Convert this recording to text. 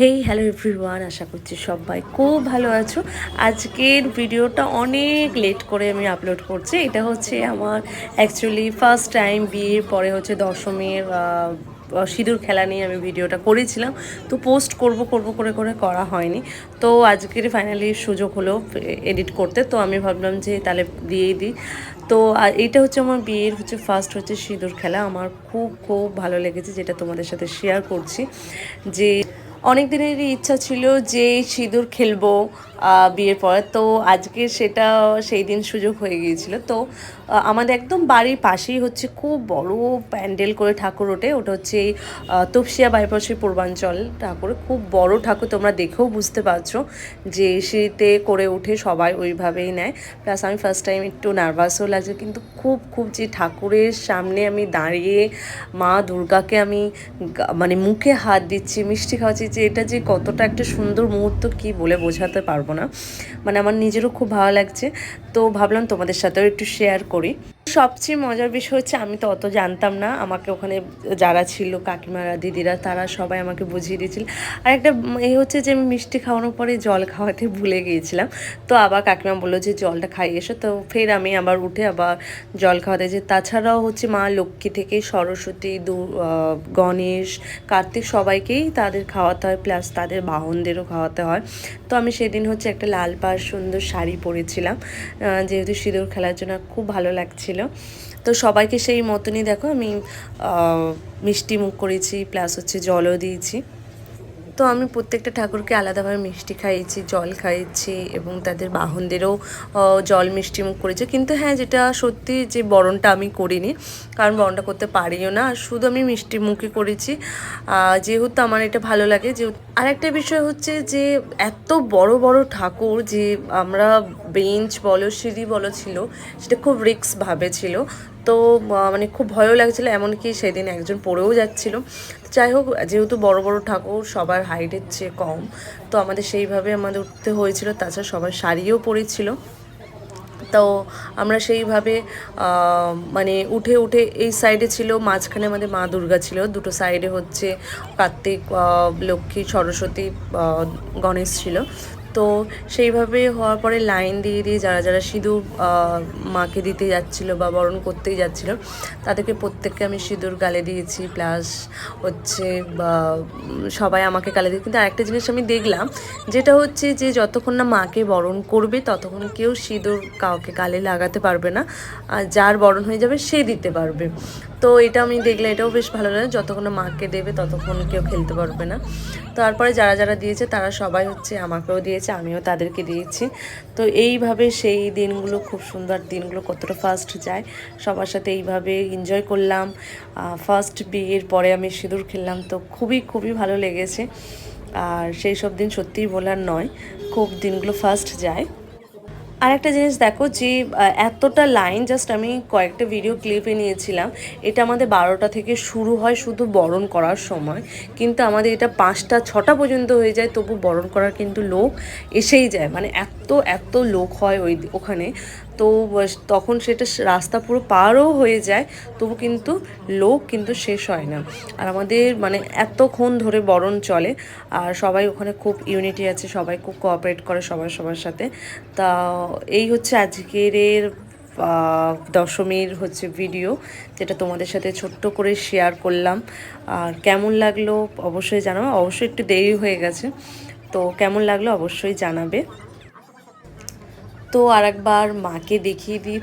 Hey hello everyone, আশা করছি সবাই খুব ভালো আছো। আজকের ভিডিওটা অনেক লেট করে আমি আপলোড করছি। এটা হচ্ছে আমার অ্যাকচুয়ালি ফার্স্ট টাইম বিয়ের পরে হচ্ছে দশমীর সিঁদুর খেলা নিয়ে আমি ভিডিওটা করেছিলাম। তো পোস্ট করব করে করে করা হয়নি। তো আজকের ফাইনালি সুযোগ হলো এডিট করতে, তো আমি ভাবলাম যে তাহলে দিয়েই দিই। তো এইটা হচ্ছে আমার বিয়ের হচ্ছে ফার্স্ট হচ্ছে সিঁদুর খেলা। আমার খুব খুব ভালো লেগেছে, যেটা তোমাদের সাথে শেয়ার করছি। যে অনেক দিনেরই ইচ্ছা ছিল যে সিঁদুর খেলবো বিয়ের পর। তো আজকে সেটা সেই দিন সুযোগ হয়ে গিয়েছিল। তো আমাদের একদম বাড়ির পাশেই হচ্ছে খুব বড় প্যান্ডেল করে ঠাকুর ওঠে। ওটা হচ্ছে এই তপসিয়া বাইপাসের পূর্বাঞ্চল ঠাকুর, খুব বড় ঠাকুর। তোমরা দেখেও বুঝতে পারছো যে সিঁড়িতে করে উঠে সবাই ওইভাবেই নেয়। প্লাস আমি ফার্স্ট টাইম একটু নার্ভাসও লাগছে, কিন্তু খুব খুব যে ঠাকুরের সামনে আমি দাঁড়িয়ে মা দুর্গাকে আমি মানে মুখে হাত দিচ্ছি, মিষ্টি খাওয়াচ্ছি, যে এটা যে কতটা একটা সুন্দর মুহূর্ত কি বলে বোঝাতে পারবো না। মানে আমার নিজেরও খুব ভালো লাগছে। তো ভাবলাম তোমাদের সাথেও একটু শেয়ার করি। সবচেয়ে মজার বিষয় হচ্ছে আমি তো অত জানতাম না। আমাকে ওখানে যারা ছিল কাকিমারা দিদিরা তারা সবাই আমাকে বুঝিয়ে দিয়েছিল। আর একটা এই হচ্ছে যে আমি মিষ্টি খাওয়ানোর পরে জল খাওয়াতে ভুলে গিয়েছিলাম। তো আবার কাকিমা বললো যে জলটা খাইয়ে এসো। তো ফের আমি আবার উঠে আবার জল খাওয়াতে যে। তাছাড়াও হচ্ছে মা লক্ষ্মী থেকে সরস্বতী গণেশ কার্তিক সবাইকেই তাদের খাওয়াতে হয়, প্লাস তাদের বাহনদেরও খাওয়াতে হয়। তো আমি সেদিন হচ্ছে একটা লাল পাড় সুন্দর শাড়ি পরেছিলাম, যেহেতু সিঁদুর খেলার জন্য খুব ভালো লাগছিল। তো সবাইকে সেই মতনই দেখো আমি মিষ্টি মুখ করেছি, প্লাস হচ্ছে জলও দিয়েছি। তো আমি প্রত্যেকটা ঠাকুরকে আলাদাভাবে মিষ্টি খাইয়েছি, জল খাইয়েছি, এবং তাদের বাহনদেরও জল মিষ্টি মুখ করেছি। কিন্তু হ্যাঁ, যেটা সত্যি যে বরণটা আমি করিনি, কারণ বরণটা করতে পারিও না, আর শুধু আমি মিষ্টি মুখই করেছি। যেহেতু আমার এটা ভালো লাগে। যে আরেকটা বিষয় হচ্ছে যে এত বড় বড় ঠাকুর, যে আমরা বেঞ্চ বলো সিঁড়ি বলো ছিল, সেটা খুব রিস্ক ভাবে ছিল। তো মানে খুব ভয়ও লাগছিলো, এমনকি সেদিন একজন পড়েও যাচ্ছিলো। যাই হোক, যেহেতু বড় বড় ঠাকুর সবার হাইটের চেয়ে কম, তো আমাদের সেইভাবে আমাদের উঠতে হয়েছিল। তাছাড়া সবার শাড়িও পরেছিল। তো আমরা সেইভাবে মানে উঠে উঠে এই সাইডে ছিল, মাঝখানে আমাদের মা দুর্গা ছিল, দুটো সাইডে হচ্ছে কার্তিক, লক্ষ্মী, সরস্বতী, গণেশ ছিল। তো সেইভাবে হওয়ার পরে লাইন দিয়ে দিয়ে যারা যারা সিঁদুর মাকে দিতে যাচ্ছিলো বা বরণ করতেই যাচ্ছিলো, তাদেরকে প্রত্যেককে আমি সিঁদুর গালে দিয়েছি। প্লাস হচ্ছে সবাই আমাকে গালে দিয়ে। কিন্তু আরেকটা জিনিস আমি দেখলাম, যেটা হচ্ছে যে যতক্ষণ না মাকে বরণ করবে ততক্ষণ কেউ সিঁদুর কাউকে গালে লাগাতে পারবে না, আর যার বরণ হয়ে যাবে সে দিতে পারবে। তো এটা আমি দেখলে এটাও বেশ ভালো লাগে, যতক্ষণ না মাকে দেবে ততক্ষণ কেউ খেলতে পারবে না। তারপরে যারা যারা দিয়েছে তারা সবাই হচ্ছে আমাকেও দিয়েছে, আমিও তাদেরকে দিয়েছি। তো এইভাবে সেই দিনগুলো, খুব সুন্দর দিনগুলো, কতটা ফাস্ট যায় সবার সাথে এইভাবে এনজয় করলাম। ফার্স্ট বিয়ের পরে আমি সিঁদুর খেললাম, তো খুবই খুবই ভালো লেগেছে। আর সেই সব দিন সত্যিই বলার নয়, খুব দিনগুলো ফাস্ট যায়। আর একটা জিনিস দেখো, যে এতটা লাইন জাস্ট আমি কয়েকটা ভিডিও ক্লিপে নিয়েছিলাম। এটা আমাদের 12টা থেকে শুরু হয় শুধু বরণ করার সময়, কিন্তু আমাদের এটা 5টা 6টা পর্যন্ত হয়ে যায়, তবু বরণ করার কিন্তু লোক এসেই যায়। মানে এত এত লোক হয় ওখানে। তো তখন সেটা রাস্তা পুরো পারও হয়ে যায়, তবু কিন্তু লোক কিন্তু শেষ হয় না। আর আমাদের মানে এতক্ষণ ধরে বরণ চলে, আর সবাই ওখানে খুব ইউনিটি আছে, সবাই খুব কোঅপারেট করে সবার সবার সাথে। তা এই হচ্ছে আজকের দশমীর হচ্ছে ভিডিও, যেটা তোমাদের সাথে ছোট্ট করে শেয়ার করলাম। আর কেমন লাগলো অবশ্যই জানাবে। অবশ্যই একটু দেরি হয়ে গেছে, তো কেমন লাগলো অবশ্যই জানাবে। তো আরেকবার মাকে দেখিয়ে দিই।